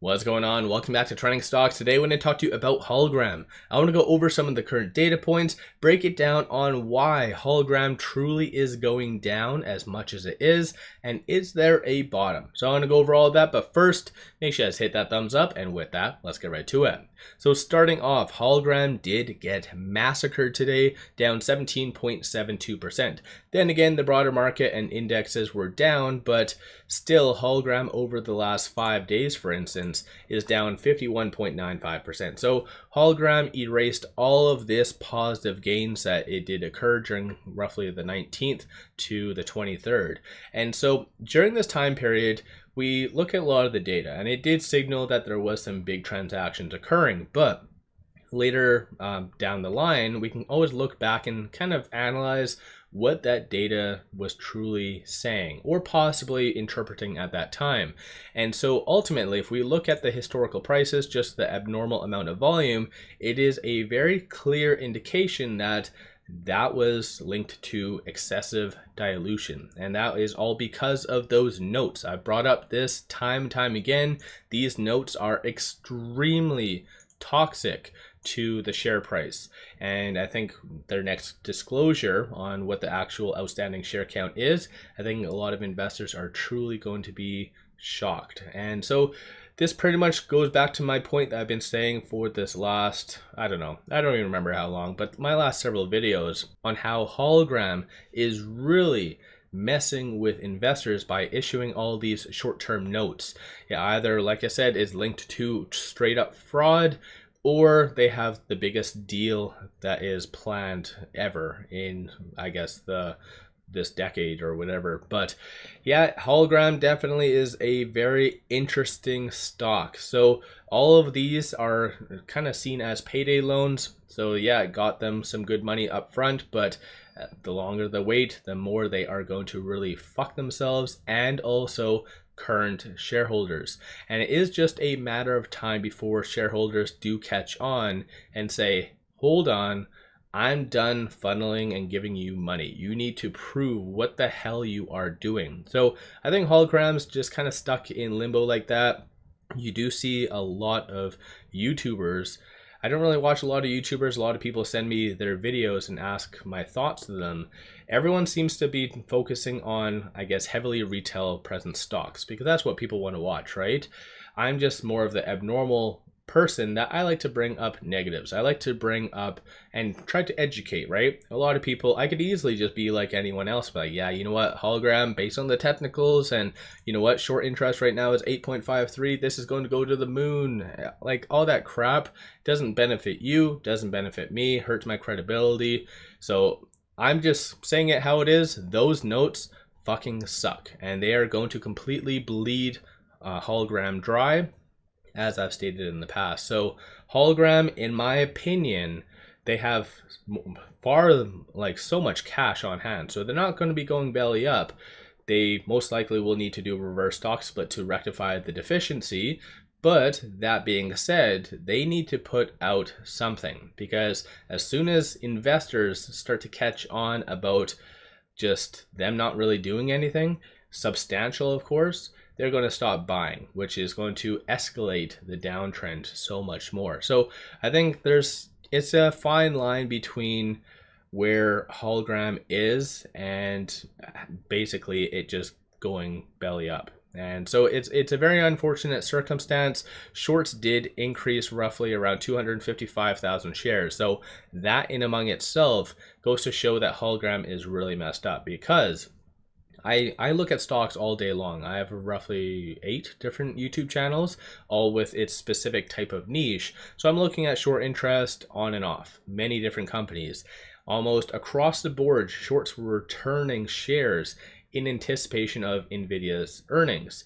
What's going on? Welcome back to Trending Stocks. Today I'm going to talk to you about Hologram. I want to go over some of the current data points, break it down on why Hologram truly is going down as much as it is, and is there a bottom? So I want to go over all of that, but first, make sure you guys hit that thumbs up, and with that, let's get right to it. So starting off, Hologram did get massacred today, down 17.72%. Then again, the broader market and indexes were down, but still Hologram over the last 5 days, for instance, is down 51.95%. So Hologram erased all of this positive gains that it did occur during roughly the 19th to the 23rd. And so during this time period, we look at a lot of the data, and it did signal that there was some big transactions occurring, but later down the line, we can always look back and kind of analyze what that data was truly saying or possibly interpreting at that time. And so ultimately, if we look at the historical prices, just the abnormal amount of volume, it is a very clear indication that that was linked to excessive dilution, and that is all because of those notes. I've brought up this time and time again. These notes are extremely toxic to the share price, and I think their next disclosure on what the actual outstanding share count is, I think a lot of investors are truly going to be shocked. And so this pretty much goes back to my point that I've been saying for this last, I don't even remember how long, but my last several videos on how Hologram is really messing with investors by issuing all these short-term notes. Yeah, either, like I said, is linked to straight up fraud, or they have the biggest deal that is planned ever in, I guess, this decade or whatever. But yeah, Hologram definitely is a very interesting stock. So all of these are kind of seen as payday loans. So yeah, it got them some good money up front, but the longer the wait, the more they are going to really fuck themselves and also current shareholders. And it is just a matter of time before shareholders do catch on and say, hold on, I'm done funneling and giving you money. You need to prove what the hell you are doing. So I think Hologram's just kind of stuck in limbo like that. You do see a lot of YouTubers. I don't really watch a lot of YouTubers. A lot of people send me their videos and ask my thoughts to them. Everyone seems to be focusing on, I guess, heavily retail present stocks because that's what people want to watch, right? I'm just more of the abnormal person that I like to bring up negatives. I like to bring up and try to educate, right? A lot of people, I could easily just be like anyone else, but like, yeah, you know what, Hologram, based on the technicals, and you know what, short interest right now is 8.53, this is going to go to the moon, like all that crap doesn't benefit you, doesn't benefit me, hurts my credibility. So I'm just saying it how it is. Those notes fucking suck, and they are going to completely bleed Hologram dry, as I've stated in the past. So Hologram, in my opinion, they have so much cash on hand, so they're not going to be going belly up. They most likely will need to do a reverse stock split to rectify the deficiency. But that being said, they need to put out something, because as soon as investors start to catch on about just them not really doing anything substantial, of course, they're going to stop buying, which is going to escalate the downtrend so much more. So I think it's a fine line between where Hologram is and basically it just going belly up. And so it's a very unfortunate circumstance. Shorts did increase roughly around 255,000 shares. So that in among itself goes to show that Hologram is really messed up, because I look at stocks all day long. I have roughly 8 different YouTube channels, all with its specific type of niche. So I'm looking at short interest on and off, many different companies. Almost across the board, shorts were returning shares in anticipation of Nvidia's earnings,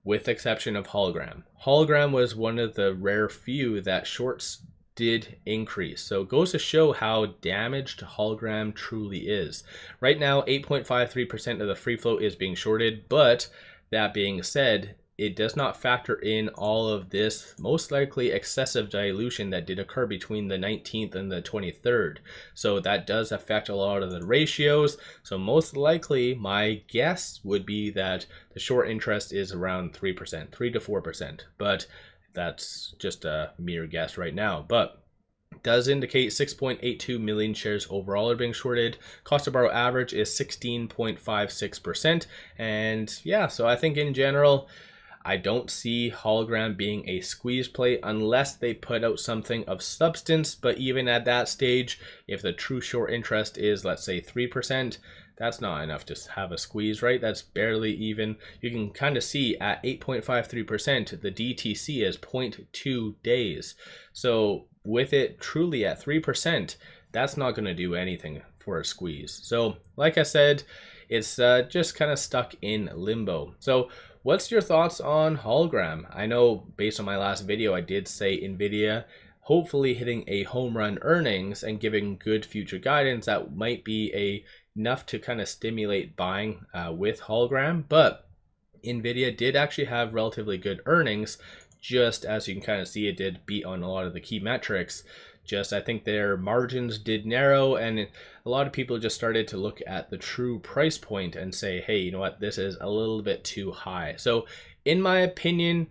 with the exception of Hologram. Hologram was one of the rare few that shorts did increase. So it goes to show how damaged Hologram truly is. Right now, 8.53% of the free float is being shorted, but that being said, it does not factor in all of this most likely excessive dilution that did occur between the 19th and the 23rd. So that does affect a lot of the ratios. So most likely my guess would be that the short interest is around 3%, 3 to 4%. But That's just a mere guess right now, but does indicate 6.82 million shares overall are being shorted. Cost to borrow average is 16.56%. And yeah, so I think in general, I don't see Hologram being a squeeze play unless they put out something of substance. But even at that stage, if the true short interest is, let's say, 3%, that's not enough to have a squeeze, right? That's barely even. You can kind of see at 8.53%, the DTC is 0.2 days. So with it truly at 3%, that's not going to do anything for a squeeze. So like I said, it's just kind of stuck in limbo. So what's your thoughts on Hologram? I know based on my last video, I did say NVIDIA hopefully hitting a home run earnings and giving good future guidance that might be enough to kind of stimulate buying with Hologram. But NVIDIA did actually have relatively good earnings. Just as you can kind of see, it did beat on a lot of the key metrics. Just I think their margins did narrow, and a lot of people just started to look at the true price point and say, hey, you know what, this is a little bit too high. So in my opinion,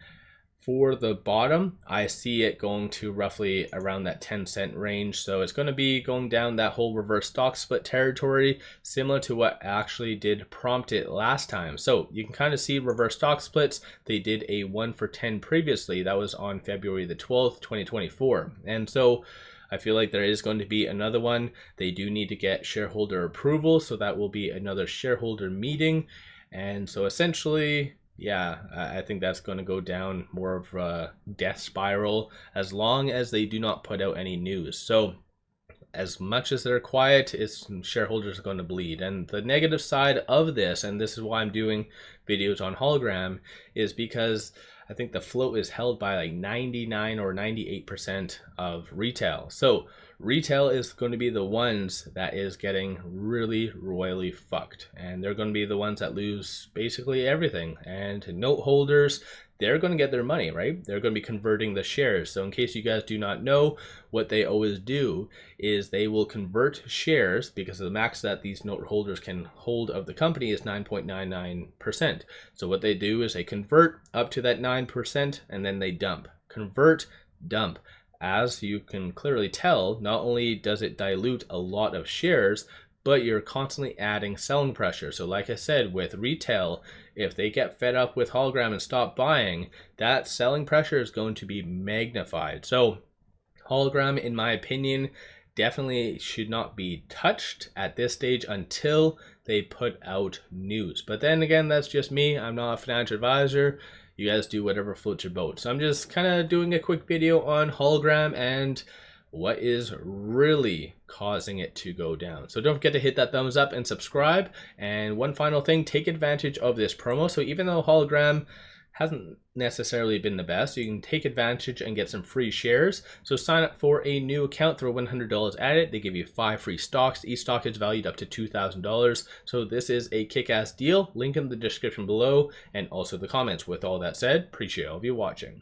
for the bottom, I see it going to roughly around that 10-cent range. So it's going to be going down that whole reverse stock split territory, similar to what actually did prompt it last time. So you can kind of see reverse stock splits. They did a 1 for 10 previously. That was on February the 12th, 2024. And so I feel like there is going to be another one. They do need to get shareholder approval, so that will be another shareholder meeting. And so essentially, yeah, I think that's going to go down more of a death spiral as long as they do not put out any news. So as much as they're quiet, shareholders are going to bleed. And the negative side of this, and this is why I'm doing videos on Hologram, is because I think the float is held by like 99 or 98% of retail. So retail is going to be the ones that is getting really royally fucked, and they're going to be the ones that lose basically everything. And note holders, they're going to get their money, right? They're going to be converting the shares. So in case you guys do not know, what they always do is they will convert shares, because the max that these note holders can hold of the company is 9.99%. So what they do is they convert up to that 9% and then they dump. Convert, dump. As you can clearly tell, not only does it dilute a lot of shares, but you're constantly adding selling pressure. So like I said, with retail, if they get fed up with Hologram and stop buying, that selling pressure is going to be magnified. So Hologram, in my opinion, definitely should not be touched at this stage until they put out news. But then again, that's just me. I'm not a financial advisor. You guys do whatever floats your boat. So I'm just kind of doing a quick video on Hologram and what is really causing it to go down. So don't forget to hit that thumbs up and subscribe. And one final thing, take advantage of this promo. So even though Hologram hasn't necessarily been the best, you can take advantage and get some free shares. So sign up for a new account, throw $100 at it. They give you 5 free stocks. Each stock is valued up to $2,000. So this is a kick-ass deal. Link in the description below and also the comments. With all that said, appreciate all of you watching.